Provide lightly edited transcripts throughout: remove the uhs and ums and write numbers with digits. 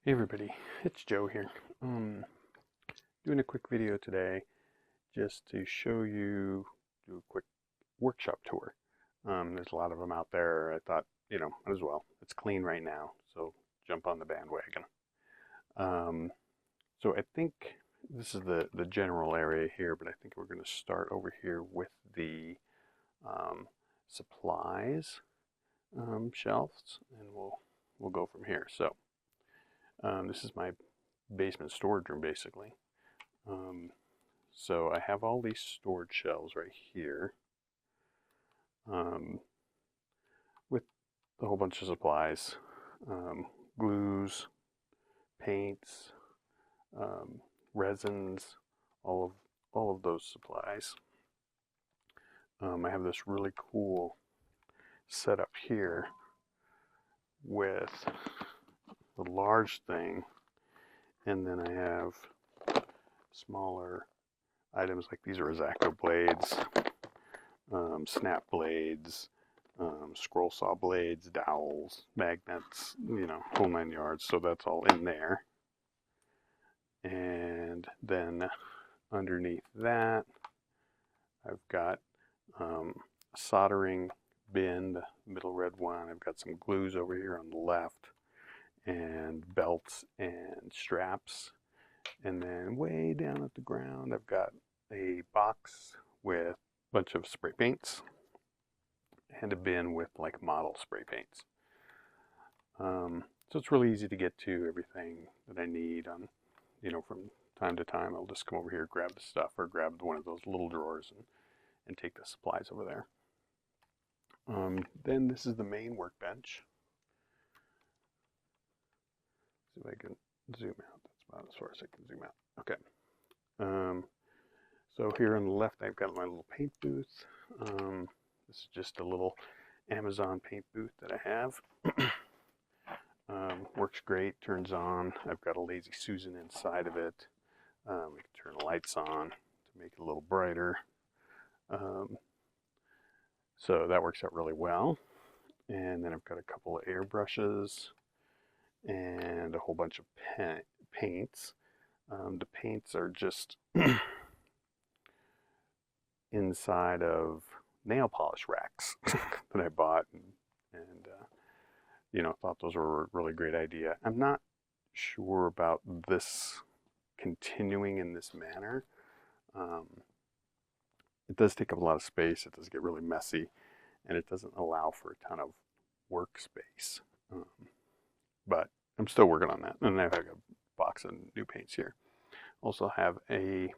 Hey everybody, it's Joe here. Doing a quick video today just to show you, do a quick workshop tour. There's a lot of them out there. I thought, might as well. It's clean right now, so jump on the bandwagon. Um, so I think this is the general area here, but I think we're going to start over here with the um, supplies shelves, and we'll go from here. So this is my basement storage room, basically. Um, so I have all these storage shelves right here um, with a whole bunch of supplies, um, glues, paints, um, resins, all of those supplies. I have this really cool setup here with the large thing, and then I have smaller items like these are X-Acto blades, snap blades, scroll saw blades, dowels, magnets, whole 9 yards. So that's all in there. And then underneath that, I've got a soldering bin, the middle red one. I've got some glues over here on the left, and belts and straps. And then way down at the ground, I've got a box with a bunch of spray paints and a bin with like model spray paints. So it's really easy to get to everything that I need on, from time to time. I'll just come over here, grab the stuff, or grab one of those little drawers and take the supplies over there. Then this is the main workbench. See if I can zoom out. That's about as far as I can zoom out. Okay. So here on the left, I've got my little paint booth. This is just a little Amazon paint booth that I have. Works great, turns on. I've got a Lazy Susan inside of it. We can turn the lights on to make it a little brighter. So that works out really well. And then I've got a couple of airbrushes and a whole bunch of paints. The paints are just inside of nail polish racks that I bought and thought those were a really great idea. I'm not sure about this continuing in this manner. It does take up a lot of space. It does get really messy, and it doesn't allow for a ton of workspace. But I'm still working on that. And I have a box of new paints here. Also have a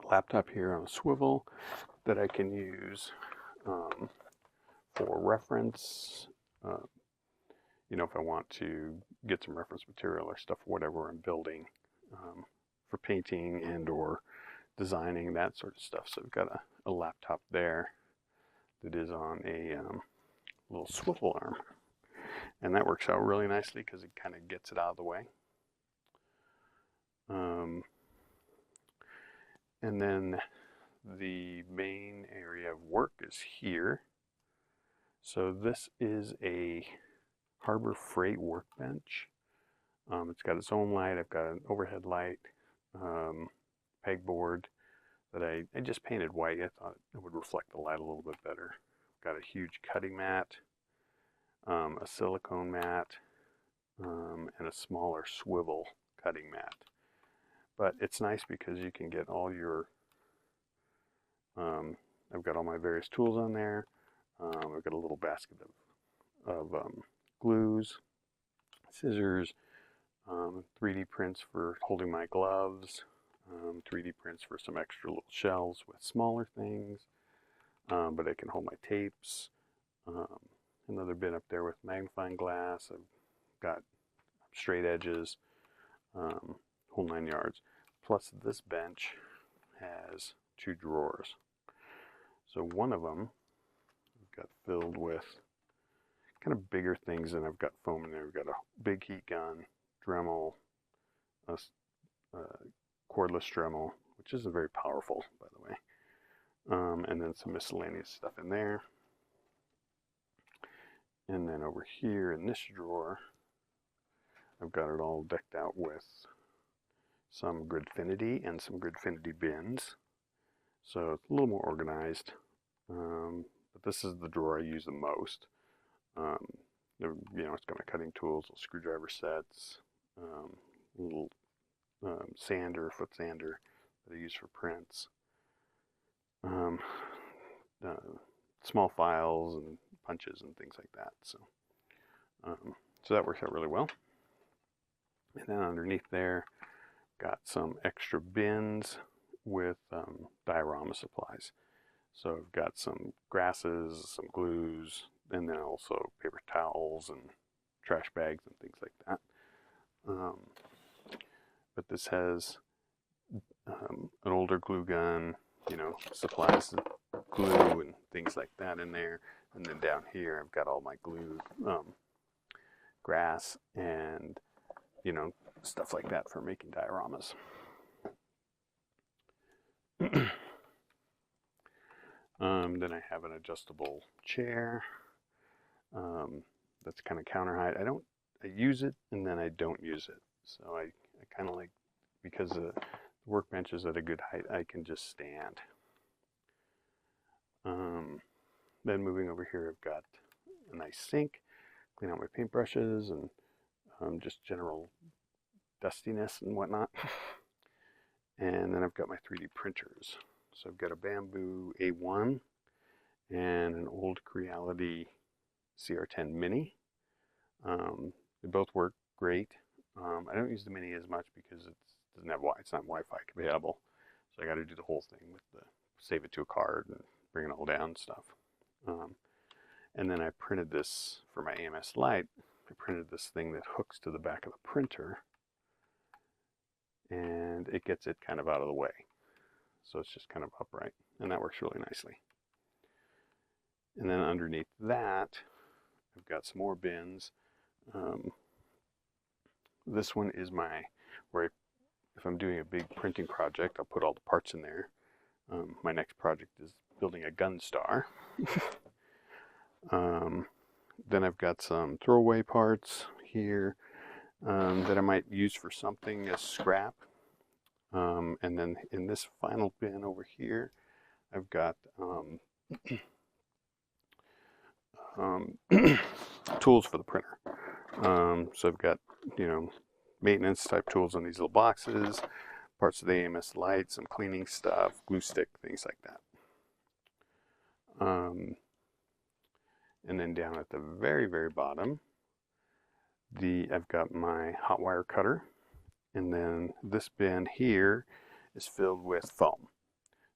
laptop here on a swivel that I can use for reference. If I want to get some reference material or stuff, whatever I'm building for painting and or designing, that sort of stuff. So I've got a laptop there that is on a little swivel arm. And that works out really nicely because it kind of gets it out of the way. And then the main area of work is here. So this is a Harbor Freight workbench. It's got its own light. I've got an overhead light, pegboard that I just painted white. I thought it would reflect the light a little bit better. I've got a huge cutting mat, a silicone mat, and a smaller swivel cutting mat. But it's nice because you can get all your, I've got all my various tools on there. I've got a little basket of glues, scissors, 3D prints for holding my gloves, 3D prints for some extra little shelves with smaller things, but I can hold my tapes. Another bin up there with magnifying glass. I've got straight edges, whole 9 yards. Plus this bench has 2 drawers. So one of them I've got filled with kind of bigger things, and I've got foam in there. We've got a big heat gun, Dremel, a cordless Dremel, which isn't very powerful, by the way, and then some miscellaneous stuff in there. And then over here in this drawer, I've got it all decked out with some Gridfinity and some Gridfinity bins. So it's a little more organized. But this is the drawer I use the most. It's got my cutting tools, little screwdriver sets, little foot sander that I use for prints, small files and punches and things like that. So that works out really well. And then underneath there, got some extra bins with diorama supplies. So I've got some grasses, some glues, and then also paper towels and trash bags and things like that. But this has an older glue gun, supplies, glue and things like that in there. And then down here, I've got all my glue, grass, and stuff like that for making dioramas. Then I have an adjustable chair that's kind of counter height. I use it and then I don't use it. So I kind of like, because the workbench is at a good height, I can just stand. Then moving over here, I've got a nice sink, clean out my paintbrushes and just general dustiness and whatnot. And then I've got my 3D printers. So I've got a Bamboo A1 and an old Creality CR10 Mini. They both work great. I don't use the Mini as much because it's not Wi-Fi compatible. So I got to do the whole thing with save it to a card and bring it all down and stuff. And then I printed this for my AMS Lite. I printed this thing that hooks to the back of the printer, and it gets it kind of out of the way. So it's just kind of upright, and that works really nicely. And then underneath that, I've got some more bins. This one is if I'm doing a big printing project, I'll put all the parts in there. My next project is building a Gunstar. Then I've got some throwaway parts here that I might use for something as scrap. And then in this final bin over here, I've got tools for the printer. So I've got, maintenance type tools in these little boxes, parts of the AMS Lite, some cleaning stuff, glue stick, things like that. And then down at the very, very bottom, I've got my hot wire cutter. And then this bin here is filled with foam.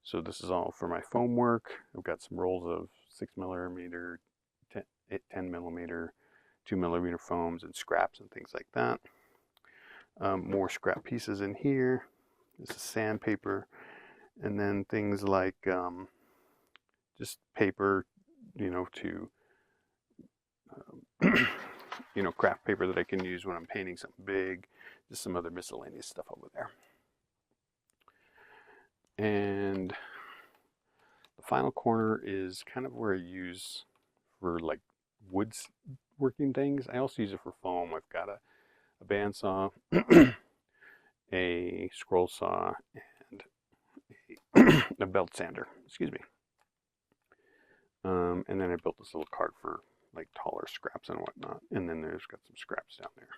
So this is all for my foam work. I've got some rolls of 6mm, 10mm, 2mm foams and scraps and things like that. More scrap pieces in here. This is sandpaper. And then things like just paper, to craft paper that I can use when I'm painting something big. Just some other miscellaneous stuff over there. And the final corner is kind of where I use for like woodworking things. I also use it for foam. I've got a bandsaw, a scroll saw, and a belt sander. Excuse me. And then I built this little cart for like taller scraps and whatnot. And then there's got some scraps down there.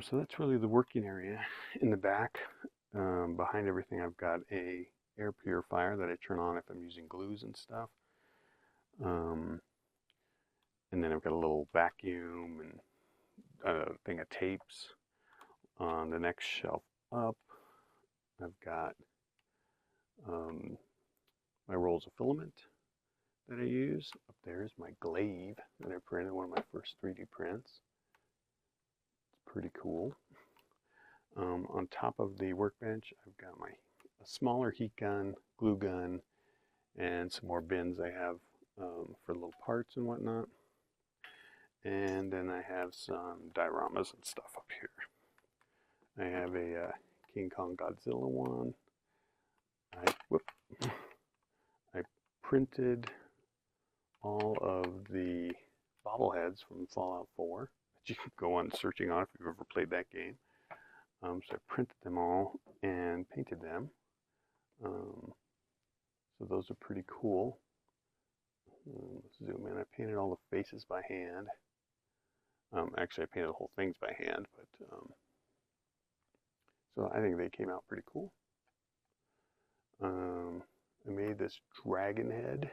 So that's really the working area. In the back, behind everything, I've got a air purifier that I turn on if I'm using glues and stuff. And then I've got a little vacuum and a thing of tapes. On the next shelf up, I've got my rolls of filament that I use. Up there is my glaive that I printed, one of my first 3D prints. It's pretty cool. On top of the workbench, I've got a smaller heat gun, glue gun, and some more bins I have for little parts and whatnot. And then I have some dioramas and stuff up here. I have a King Kong Godzilla one. I printed all of the bobbleheads from Fallout 4. I you can go on searching on if you've ever played that game. So I printed them all and painted them. So those are pretty cool. Let's zoom in. I painted all the faces by hand. Actually, I painted the whole things by hand, but so I think they came out pretty cool. I made this dragon head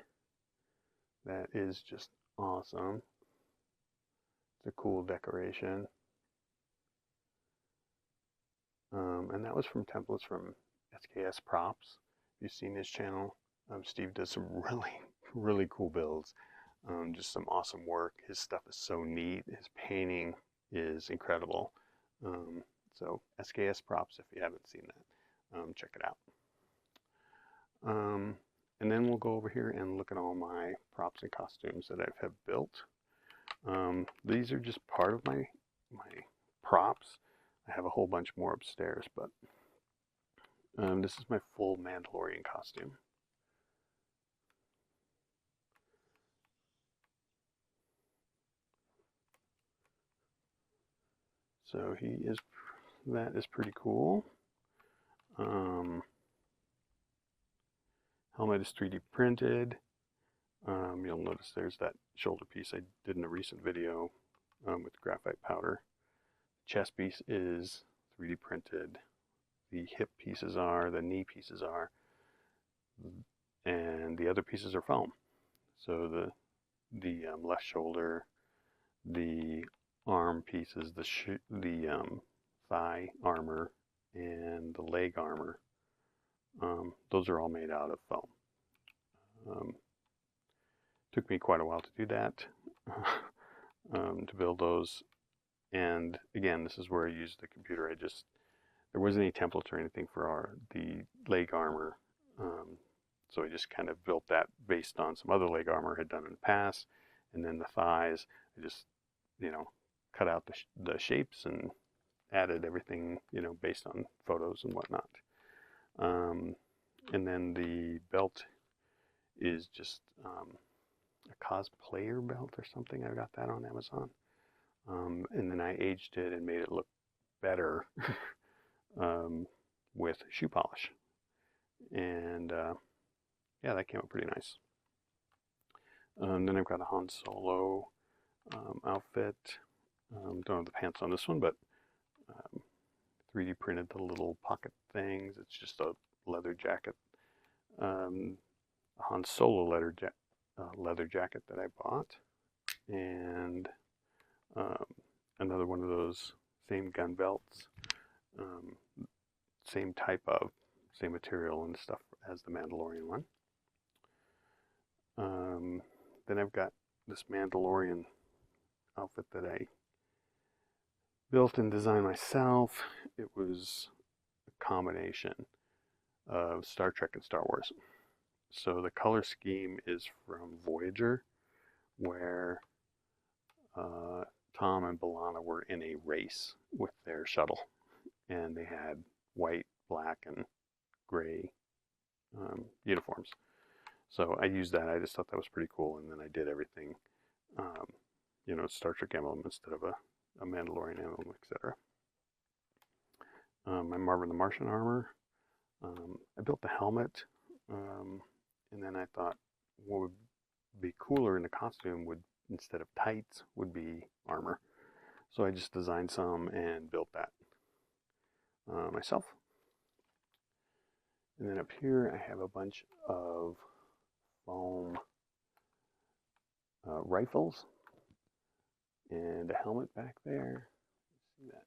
that is just awesome. It's a cool decoration. And that was from templates from SKS Props. If you've seen his channel, Steve does some really cool builds. Just some awesome work. His stuff is so neat. His painting is incredible. So SKS Props, if you haven't seen that, check it out. And then we'll go over here and look at all my props and costumes that I have built. These are just part of my props. I have a whole bunch more upstairs, but this is my full Mandalorian costume. So that is pretty cool. Helmet is 3D printed. You'll notice there's that shoulder piece I did in a recent video with graphite powder. Chest piece is 3D printed. The hip pieces are, the knee pieces are, and the other pieces are foam. So the left shoulder, the arm pieces, the thigh armor, and the leg armor. Those are all made out of foam. Took me quite a while to do that, to build those. And again, this is where I used the computer. There wasn't any templates or anything for the leg armor. So I just kind of built that based on some other leg armor I had done in the past. And then the thighs, I just, cut out the shapes and added everything, based on photos and whatnot. And then the belt is just a cosplayer belt or something. I got that on Amazon. And then I aged it and made it look better with shoe polish. And yeah, that came out pretty nice. Then I've got a Han Solo outfit. Don't have the pants on this one, but 3D printed the little pocket things. It's just a leather jacket. A Han Solo leather jacket that I bought. And another one of those same gun belts. Same material and stuff as the Mandalorian one. Then I've got this Mandalorian outfit that I built and designed myself. It was a combination of Star Trek and Star Wars. So the color scheme is from Voyager, where Tom and B'Elanna were in a race with their shuttle, and they had white, black, and gray uniforms. So I used that. I just thought that was pretty cool, and then I did everything, Star Trek emblem instead of a Mandalorian emblem, etc. My Marvin the Martian armor. I built the helmet, and then I thought what would be cooler in the costume instead of tights, would be armor. So I just designed some and built that myself. And then up here I have a bunch of foam rifles and a helmet back there. See that?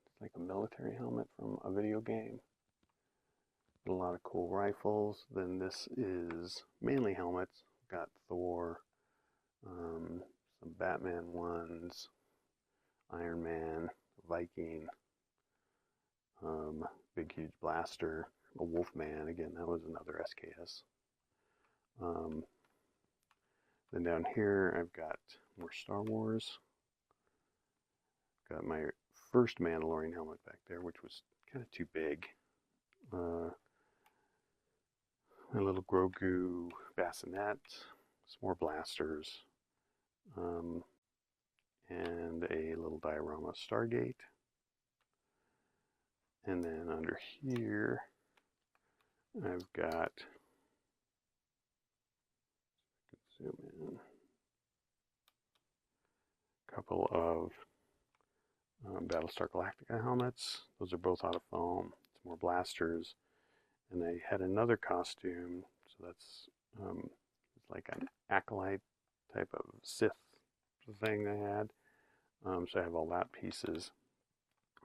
It's like a military helmet from a video game. A lot of cool rifles. Then this is mainly helmets. Got Thor, some Batman ones, Iron Man, Viking, big huge blaster, a Wolfman. Again, that was another SKS. Then down here I've got more Star Wars. Got my first Mandalorian helmet back there, which was kind of too big. My little Grogu bassinet, some more blasters, and and a little diorama Stargate. And then under here, I've got, zoom in, a couple of Battlestar Galactica helmets. Those are both out of foam. It's more blasters. And they had another costume, so that's like an acolyte type of Sith thing they had. So I have all that pieces.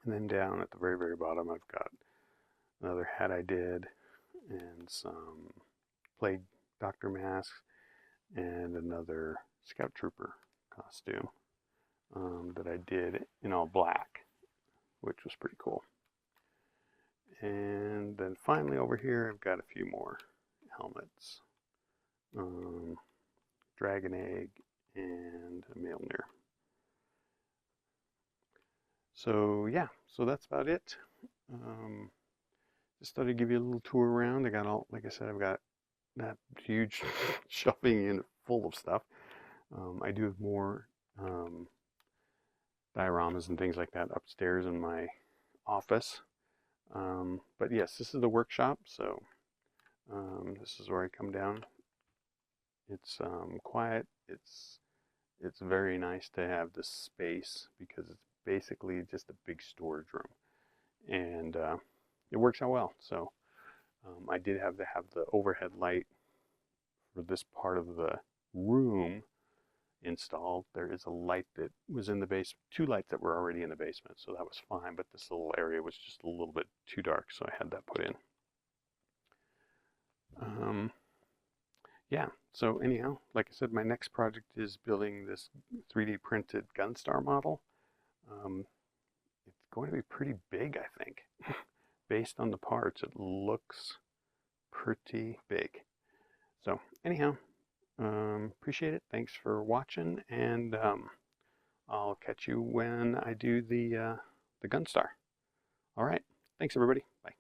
And then down at the very, very bottom, I've got another hat I did, and some Plague Doctor masks, and another Scout Trooper costume that I did in all black, which was pretty cool. And then finally over here, I've got a few more helmets. Dragon Egg and a Mjolnir. So yeah, so that's about it. Just thought I'd give you a little tour around. I got all, like I said, I've got that huge shelving unit full of stuff. I do have more dioramas and things like that upstairs in my office. But yes, this is the workshop, so this is where I come down. It's quiet. It's very nice to have this space because it's basically just a big storage room, and it works out well. So I did have to have the overhead light for this part of the room installed. There is a light that was in the basement, two lights that were already in the basement, so that was fine, but this little area was just a little bit too dark, so I had that put in. Yeah, so anyhow, like I said, my next project is building this 3D printed Gunstar model. It's going to be pretty big, I think. Based on the parts, it looks pretty big. So anyhow, appreciate it. Thanks for watching, and I'll catch you when I do the Gunstar. All right, thanks everybody. Bye.